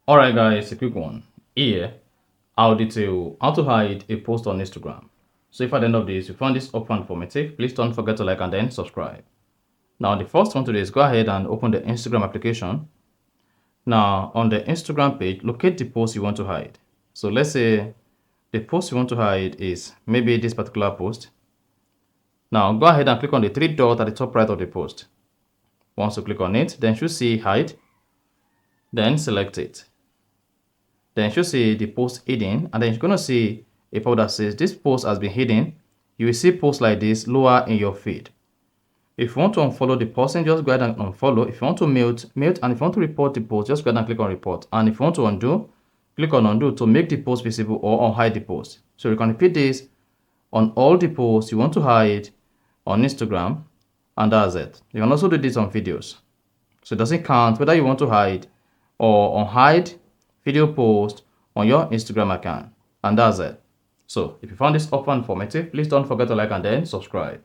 Alright guys, a quick one. Here, I'll detail how to hide a post on Instagram. So if at the end of this you found this helpful and informative, please don't forget to like and then subscribe. Now the first one today is go ahead and open the Instagram application. Now on the Instagram page, locate the post you want to hide. So let's say the post you want to hide is maybe this particular post. Now go ahead and click on the three dots at the top right of the post. Once you click on it, then you should see hide, then select it. Then you should see the post hidden, and then you're going to see a pop that says this post has been hidden. You will see posts like this lower in your feed. If you want to unfollow the person, just go ahead and unfollow. If you want to mute, mute. And if you want to report the post, just go ahead and click on report. And if you want to undo, click on undo to make the post visible or unhide the post. So you can repeat this on all the posts you want to hide on Instagram, and that's it. You can also do this on videos. So it doesn't count whether you want to hide or unhide video post on your Instagram account, and that's it. So if you found this helpful and informative, please don't forget to like and then subscribe.